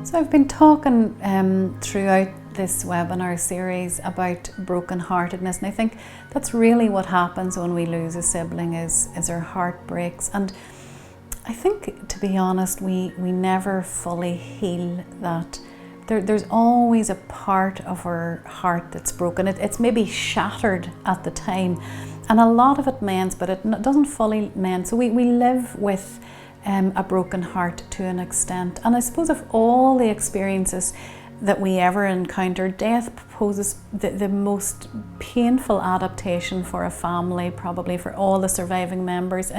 So I've been talking throughout this webinar series about brokenheartedness, and I think that's really what happens when we lose a sibling is our heart breaks. And I think, to be honest, we never fully heal that. There's always a part of our heart that's broken. It's maybe shattered at the time, and a lot of it mends, but it doesn't fully mend. So we live with a broken heart to an extent. And I suppose of all the experiences that we ever encounter, death poses the most painful adaptation for a family, probably for all the surviving members.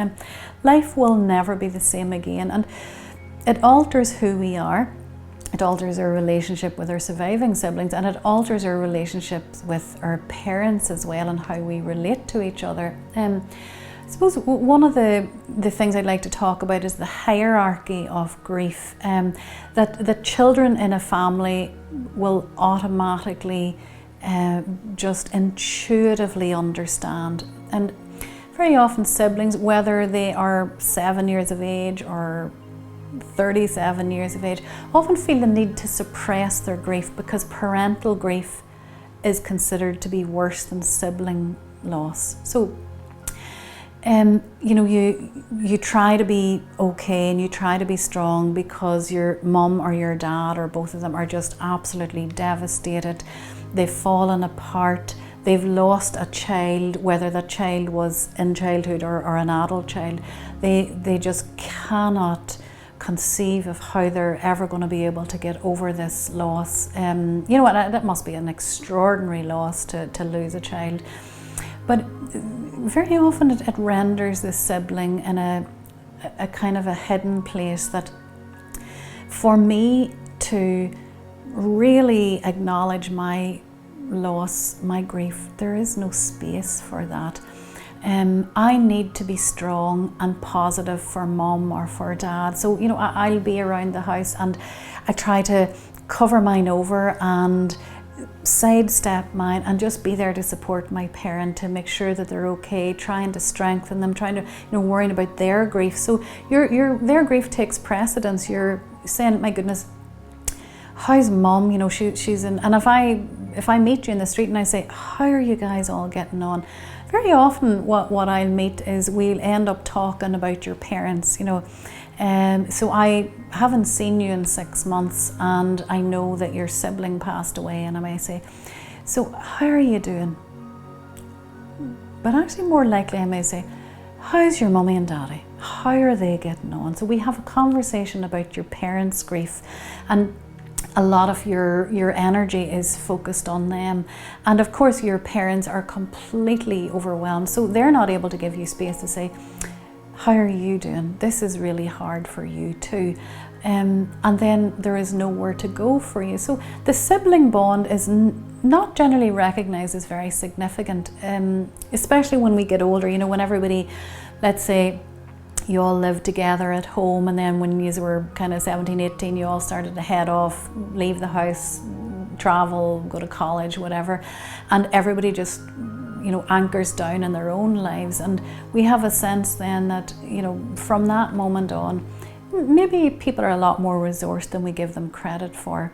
Life will never be the same again, and it alters who we are. It alters our relationship with our surviving siblings, and it alters our relationships with our parents as well, and how we relate to each other. I suppose one of the things I'd like to talk about is the hierarchy of grief, that the children in a family will automatically just intuitively understand. And very often siblings, whether they are 7 years of age or 37 years of age, often feel the need to suppress their grief because parental grief is considered to be worse than sibling loss. So you try to be okay and you try to be strong because your mum or your dad or both of them are just absolutely devastated. They've fallen apart. They've lost a child, whether that child was in childhood or an adult child. They just cannot conceive of how they're ever going to be able to get over this loss. That must be an extraordinary loss to lose a child. But very often it renders the sibling in a kind of a hidden place that, for me to really acknowledge my loss, my grief, there is no space for that. I need to be strong and positive for mum or for dad. So, I'll be around the house and I try to cover mine over and sidestep mine and just be there to support my parent, to make sure that they're okay, trying to strengthen them, trying to worrying about their grief. So their grief takes precedence. You're saying, my goodness, how's mum? She's in. And if I meet you in the street and I say, how are you guys all getting on? Very often what I'll meet is we'll end up talking about your parents, so I haven't seen you in 6 months and I know that your sibling passed away, and I may say, so how are you doing? But actually more likely I may say, how's your mummy and daddy? How are they getting on? So we have a conversation about your parents' grief, and a lot of your energy is focused on them. And of course your parents are completely overwhelmed, so they're not able to give you space to say, how are you doing? This is really hard for you too. And then there is nowhere to go for you. So the sibling bond is not generally recognized as very significant, especially when we get older. When everybody, let's say, you all lived together at home, and then when you were kind of 17, 18, you all started to head off, leave the house, travel, go to college, whatever, and everybody just anchors down in their own lives. And we have a sense then that, from that moment on, maybe people are a lot more resourced than we give them credit for.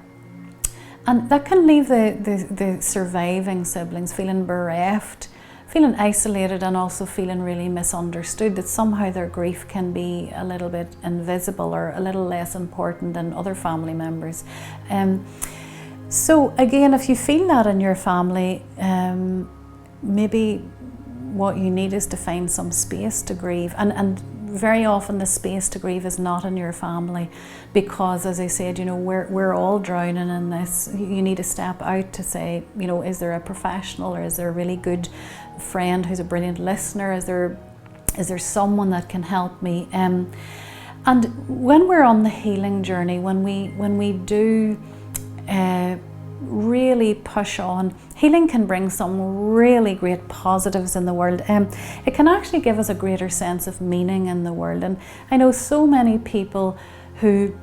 And that can leave the surviving siblings feeling bereft, feeling isolated, and also feeling really misunderstood, that somehow their grief can be a little bit invisible or a little less important than other family members. So again, if you feel that in your family, maybe what you need is to find some space to grieve. And very often the space to grieve is not in your family, because, as I said, we're all drowning in this. You need to step out to say, is there a professional, or is there a really good friend who's a brilliant listener? Is there someone that can help me? And when we're on the healing journey, when we do really push on, healing can bring some really great positives in the world. It can actually give us a greater sense of meaning in the world. And I know so many people who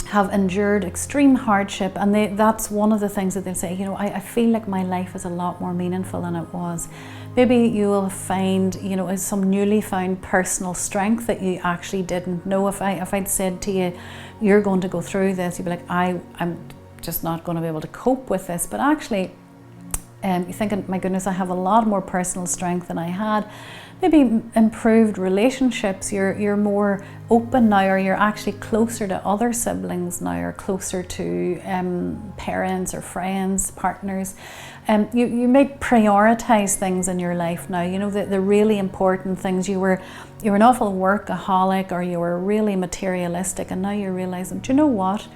have endured extreme hardship, and that's one of the things that they'll say, I feel like my life is a lot more meaningful than it was, Maybe you will find, you know, some newly found personal strength that you actually didn't know. If I'd said to you, you're going to go through this, you'd be like, I'm just not going to be able to cope with this. But actually, you're thinking, my goodness, I have a lot more personal strength than I had. Maybe improved relationships, you're more open now, or you're actually closer to other siblings now, or closer to parents or friends, partners. You may prioritise things in your life now, you know, the really important things. You were an awful workaholic, or you were really materialistic, and now you're realising, do you know what?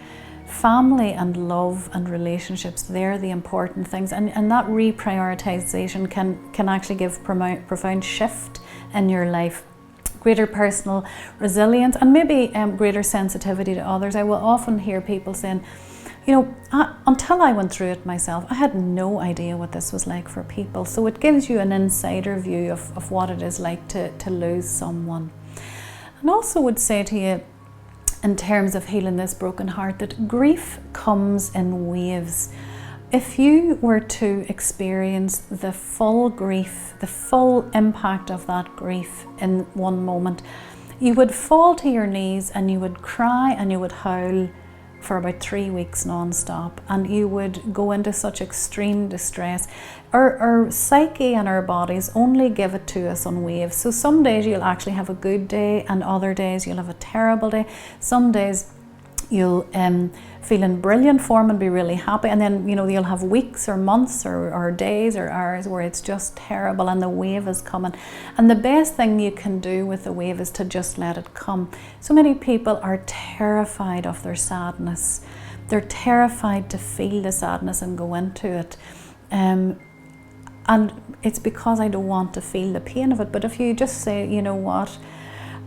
Family and love and relationships, they're the important things, and that reprioritisation can actually give profound shift in your life, greater personal resilience, and maybe greater sensitivity to others. I will often hear people saying, you know, until I went through it myself, I had no idea what this was like for people. So it gives you an insider view of what it is like to lose someone. And also would say to you, in terms of healing this broken heart, that grief comes in waves. If you were to experience the full grief, the full impact of that grief in one moment, you would fall to your knees and you would cry and you would howl for about 3 weeks non-stop, and you would go into such extreme distress. Our psyche and our bodies only give it to us on waves. So some days you'll actually have a good day, and other days you'll have a terrible day. Some days you'll feel in brilliant form and be really happy, and then, you know, you'll have weeks or months or days or hours where it's just terrible and the wave is coming. And the best thing you can do with the wave is to just let it come. So many people are terrified of their sadness. They're terrified to feel the sadness and go into it. And it's because I don't want to feel the pain of it. But if you just say, you know what,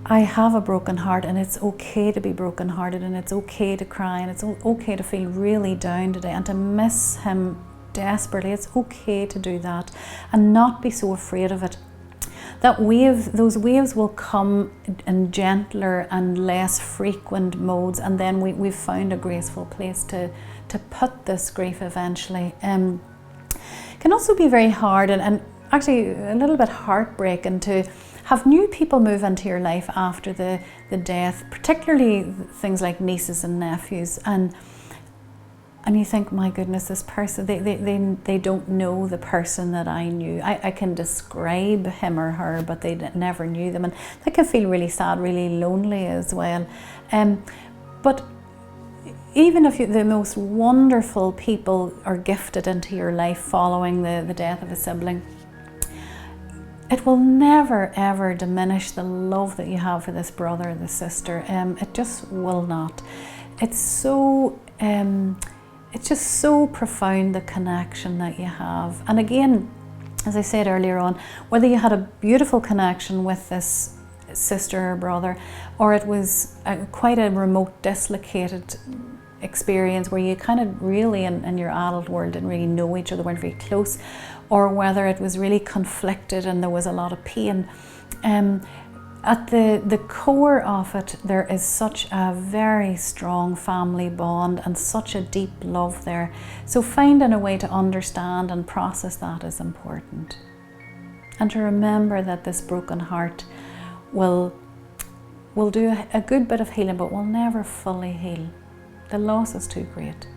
I have a broken heart, and it's okay to be brokenhearted, and it's okay to cry, and it's okay to feel really down today and to miss him desperately. It's okay to do that and not be so afraid of it. Those waves will come in gentler and less frequent modes, and then we've found a graceful place to put this grief eventually. Can also be very hard and actually a little bit heartbreaking to have new people move into your life after the death, particularly things like nieces and nephews, and you think, my goodness, this person, they don't know the person that I knew. I can describe him or her, but they never knew them, and that can feel really sad, really lonely as well. But even if the most wonderful people are gifted into your life following the death of a sibling, it will never ever diminish the love that you have for this brother or this sister. It just will not. It's just so profound, the connection that you have. And again, as I said earlier on, whether you had a beautiful connection with this sister or brother, or it was quite a remote, dislocated experience where you kind of really in your adult world didn't really know each other, weren't very close, or whether it was really conflicted and there was a lot of pain, at the core of it, there is such a very strong family bond and such a deep love there. So finding a way to understand and process that is important, and to remember that this broken heart will do a good bit of healing, but will never fully heal. The loss is too great.